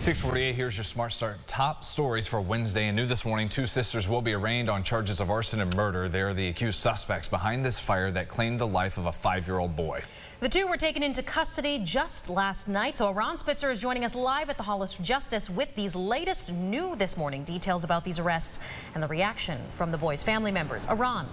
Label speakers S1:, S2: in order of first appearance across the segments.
S1: 6:48, here's your Smart Start top stories for Wednesday. And new this morning, two sisters will be arraigned on charges of arson and murder. They're the accused suspects behind this fire that claimed the life of a 5-year-old boy.
S2: The two were taken into custody just last night. So Ron Spitzer is joining us live at the Hall of Justice with these latest new this morning details about these arrests and the reaction from the boys' family members. Ron.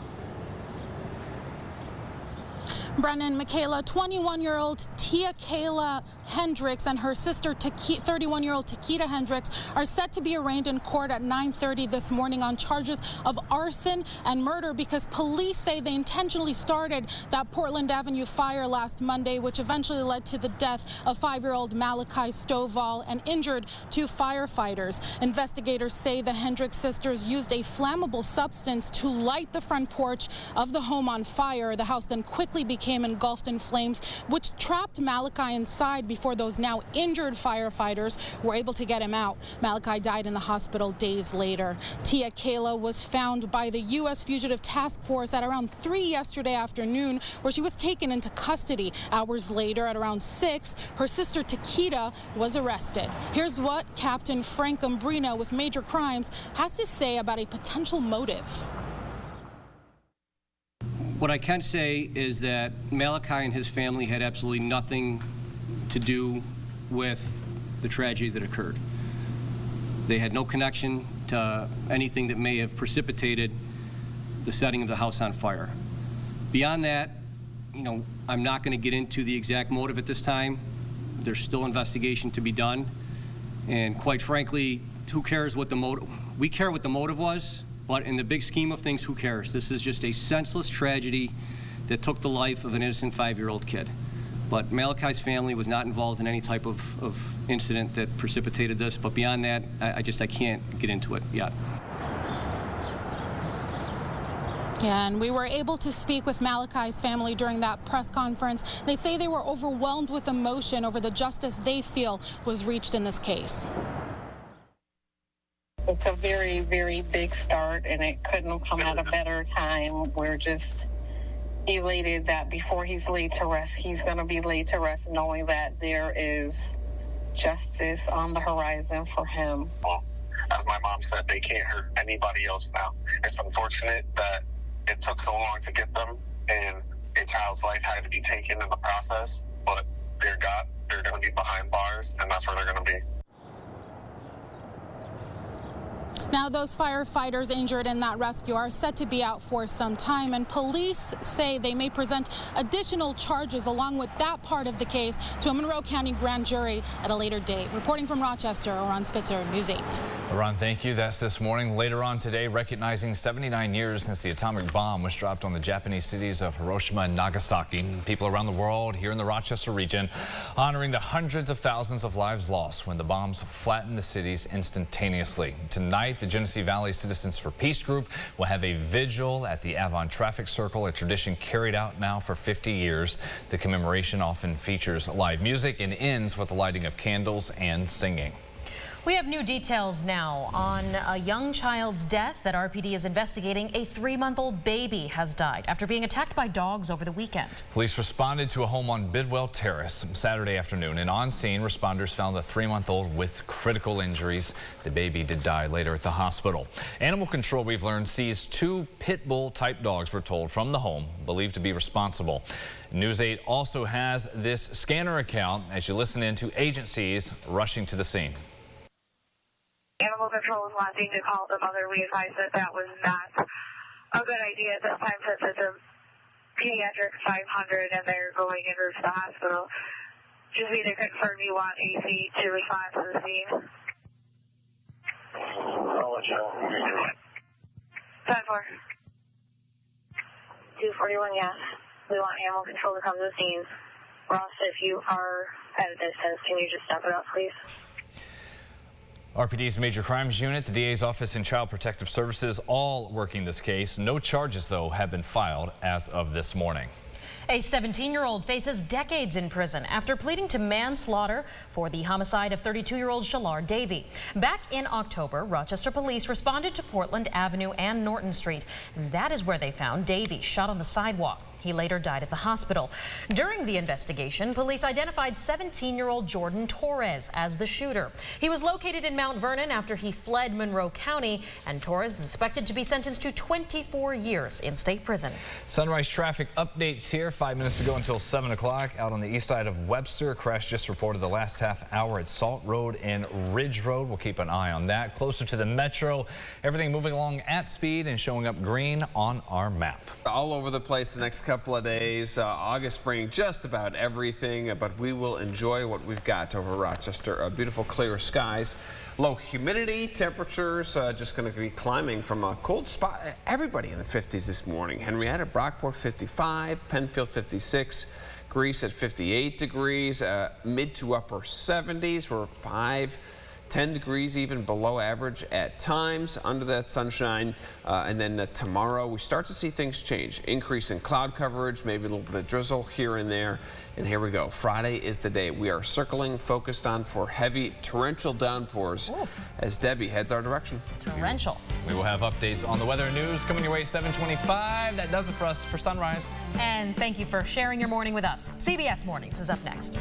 S3: Brennan, Michaela, 21-year-old Tia Kayla Hendricks and her sister 31-year-old Takita Hendricks are set to be arraigned in court at 9:30 this morning on charges of arson and murder because police say they intentionally started that Portland Avenue fire last Monday, which eventually led to the death of 5-year-old Malachi Stovall and injured 2 firefighters. Investigators say the Hendricks sisters used a flammable substance to light the front porch of the home on fire. The house then quickly became engulfed in flames, which trapped Malachi inside before those now injured firefighters were able to get him out. Malachi died in the hospital days later. Tia Kayla was found by the U.S. Fugitive Task Force at around 3 yesterday afternoon, where she was taken into custody. Hours later, at around 6, her sister Takita was arrested. Here's what Captain Frank Umbrino with Major Crimes has to say about a potential motive.
S4: What I can say is that Malachi and his family had absolutely nothing to do with the tragedy that occurred. They had no connection to anything that may have precipitated the setting of the house on fire. Beyond that, I'm not going to get into the exact motive at this time. There's still investigation to be done. And quite frankly, who cares what the motive? We care what the motive was. But in the big scheme of things, who cares? This is just a senseless tragedy that took the life of an innocent 5-year-old kid. But Malachi's family was not involved in any type of incident that precipitated this. But beyond that, I can't get into it yet.
S3: Yeah, and we were able to speak with Malachi's family during that press conference. They say they were overwhelmed with emotion over the justice they feel was reached in this case.
S5: It's a very, very big start, and it couldn't have come at a better time. We're just elated that before he's laid to rest, he's going to be laid to rest knowing that there is justice on the horizon for him.
S6: Well, as my mom said, they can't hurt anybody else now. It's unfortunate that it took so long to get them, and a child's life had to be taken in the process, but they're going to be behind bars, and that's where they're going to be.
S3: Now, those firefighters injured in that rescue are set to be out for some time, and police say they may present additional charges along with that part of the case to a Monroe County grand jury at a later date. Reporting from Rochester, Ron Spitzer, News 8.
S1: Ron, thank you. That's this morning. Later on today, recognizing 79 years since the atomic bomb was dropped on the Japanese cities of Hiroshima and Nagasaki. People around the world here in the Rochester region honoring the hundreds of thousands of lives lost when the bombs flattened the cities instantaneously. Tonight, the Genesee Valley Citizens for Peace group will have a vigil at the Avon Traffic Circle, a tradition carried out now for 50 years. The commemoration often features live music and ends with the lighting of candles and singing.
S2: We have new details now on a young child's death that RPD is investigating. A 3-month-old baby has died after being attacked by dogs over the weekend.
S1: Police responded to a home on Bidwell Terrace Saturday afternoon, and on scene, responders found the 3-month-old with critical injuries. The baby did die later at the hospital. Animal Control, we've learned, sees 2 pit bull type dogs, we're told, from the home, believed to be responsible. News 8 also has this scanner account as you listen in to agencies rushing to the scene.
S7: Animal Control was wanting to call the mother. We advised that that was not a good idea at this time since it's a pediatric 500 and they're going en route to the hospital. Just need to confirm you want AC to respond to the scene.
S6: I'll let you know.
S7: 10-4. 241, yes. We want Animal Control to come to the scene. Ross, if you are at a distance, can you just step it up, please?
S1: RPD's Major Crimes Unit, the DA's Office and Child Protective Services, all working this case. No charges, though, have been filed as of this morning.
S2: A 17-year-old faces decades in prison after pleading to manslaughter for the homicide of 32-year-old Shalar Davey. Back in October, Rochester police responded to Portland Avenue and Norton Street. That is where they found Davey shot on the sidewalk. He later died at the hospital. During the investigation, police identified 17-year-old Jordan Torres as the shooter. He was located in Mount Vernon after he fled Monroe County, and Torres is expected to be sentenced to 24 years in state prison.
S1: Sunrise traffic updates here 5 minutes ago until 7 o'clock. Out on the east side of Webster, crash just reported the last half hour at Salt Road and Ridge Road. We'll keep an eye on that. Closer to the metro, everything moving along at speed and showing up green on our map.
S8: All over the place the next couple of days. August bringing just about everything, but we will enjoy what we've got over Rochester. Beautiful clear skies, low humidity, temperatures just going to be climbing from a cold spot. Everybody in the 50s this morning. Henrietta, Brockport 55, Penfield 56. Greece at 58 degrees, mid to upper 70s. We're 10 degrees even below average at times under that sunshine. And then tomorrow we start to see things change. Increase in cloud coverage, maybe a little bit of drizzle here and there. And here we go. Friday is the day we are circling, focused on for heavy torrential downpours as Debbie heads our direction.
S2: Torrential.
S1: We will have updates on the weather news coming your way at 7:25. That does it for us for Sunrise.
S2: And thank you for sharing your morning with us. CBS Mornings is up next.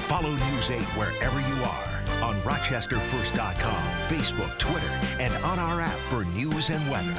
S9: Follow News 8 wherever you are on RochesterFirst.com, Facebook, Twitter, and on our app for news and weather.